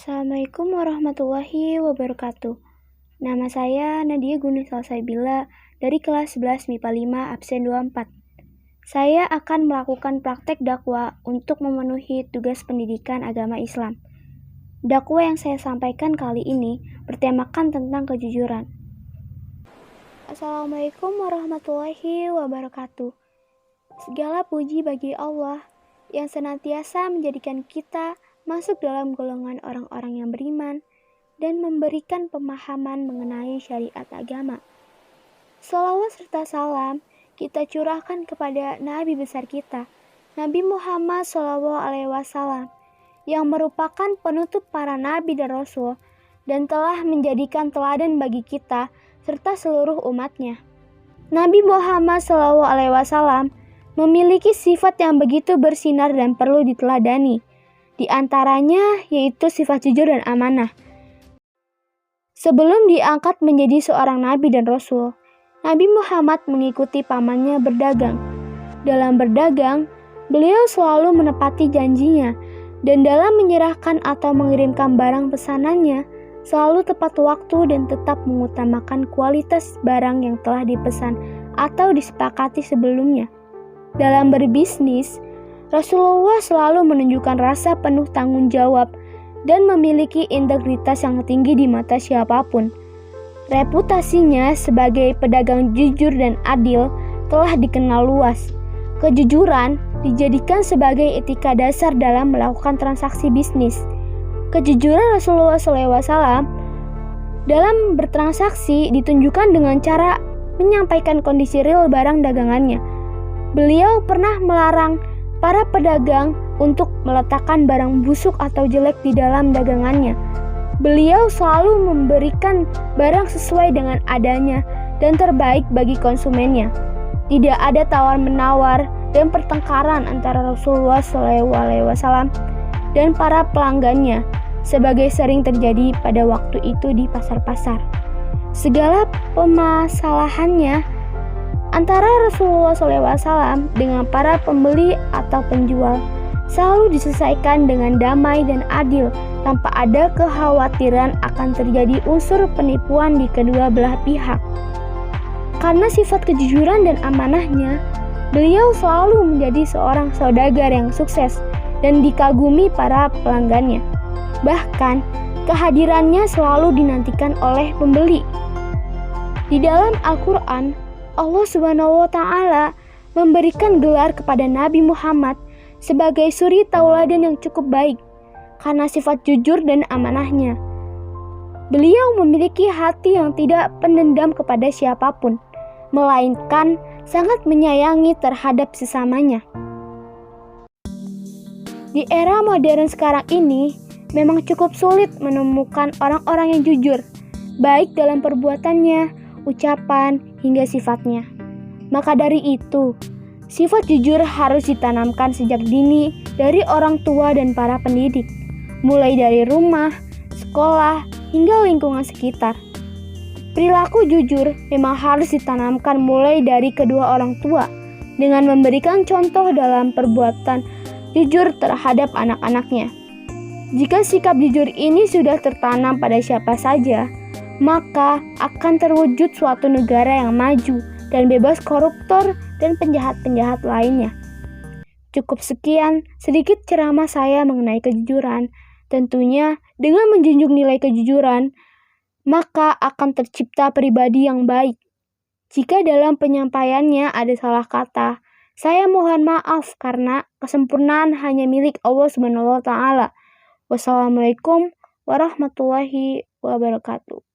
Assalamualaikum warahmatullahi wabarakatuh. Nama saya Nadia Guni Salsabila dari kelas 11 MIPA 5 absen 24. Saya akan melakukan praktek dakwah untuk memenuhi tugas pendidikan agama Islam. Dakwah yang saya sampaikan kali ini bertemakan tentang kejujuran. Assalamualaikum warahmatullahi wabarakatuh. Segala puji bagi Allah yang senantiasa menjadikan kita masuk dalam golongan orang-orang yang beriman dan memberikan pemahaman mengenai syariat agama. Salawat serta salam kita curahkan kepada Nabi besar kita, Nabi Muhammad SAW, yang merupakan penutup para nabi dan rasul dan telah menjadikan teladan bagi kita serta seluruh umatnya. Nabi Muhammad SAW memiliki sifat yang begitu bersinar dan perlu diteladani. Di antaranya yaitu sifat jujur dan amanah. Sebelum diangkat menjadi seorang nabi dan rasul, Nabi Muhammad mengikuti pamannya berdagang. Dalam berdagang, beliau selalu menepati janjinya dan dalam menyerahkan atau mengirimkan barang pesanannya selalu tepat waktu dan tetap mengutamakan kualitas barang yang telah dipesan atau disepakati sebelumnya. Dalam berbisnis, Rasulullah selalu menunjukkan rasa penuh tanggung jawab dan memiliki integritas yang tinggi di mata siapapun. Reputasinya sebagai pedagang jujur dan adil telah dikenal luas. Kejujuran dijadikan sebagai etika dasar dalam melakukan transaksi bisnis. Kejujuran Rasulullah SAW dalam bertransaksi ditunjukkan dengan cara menyampaikan kondisi real barang dagangannya. Beliau pernah melarang para pedagang untuk meletakkan barang busuk atau jelek di dalam dagangannya. Beliau selalu memberikan barang sesuai dengan adanya dan terbaik bagi konsumennya. Tidak ada tawar-menawar dan pertengkaran antara Rasulullah SAW dan para pelanggannya, sebagai sering terjadi pada waktu itu di pasar-pasar. Segala permasalahannya antara Rasulullah SAW dengan para pembeli atau penjual selalu diselesaikan dengan damai dan adil tanpa ada kekhawatiran akan terjadi unsur penipuan di kedua belah pihak. Karena sifat kejujuran dan amanahnya, beliau selalu menjadi seorang saudagar yang sukses dan dikagumi para pelanggannya. Bahkan, kehadirannya selalu dinantikan oleh pembeli. Di dalam Al-Quran, Allah Subhanahu wa Ta'ala memberikan gelar kepada Nabi Muhammad sebagai suri tauladan yang cukup baik karena sifat jujur dan amanahnya. Beliau memiliki hati yang tidak pendendam kepada siapapun, melainkan sangat menyayangi terhadap sesamanya. Di era modern sekarang ini, memang cukup sulit menemukan orang-orang yang jujur, baik dalam perbuatannya, ucapan, hingga sifatnya. Maka dari itu, sifat jujur harus ditanamkan sejak dini dari orang tua dan para pendidik, mulai dari rumah, sekolah, hingga lingkungan sekitar. Perilaku jujur memang harus ditanamkan mulai dari kedua orang tua, dengan memberikan contoh dalam perbuatan jujur terhadap anak-anaknya. Jika sikap jujur ini sudah tertanam pada siapa saja, maka akan terwujud suatu negara yang maju dan bebas koruptor dan penjahat-penjahat lainnya. Cukup sekian sedikit ceramah saya mengenai kejujuran. Tentunya dengan menjunjung nilai kejujuran, maka akan tercipta pribadi yang baik. Jika dalam penyampaiannya ada salah kata, saya mohon maaf karena kesempurnaan hanya milik Allah Subhanahu wa Ta'ala. Wassalamualaikum warahmatullahi wabarakatuh.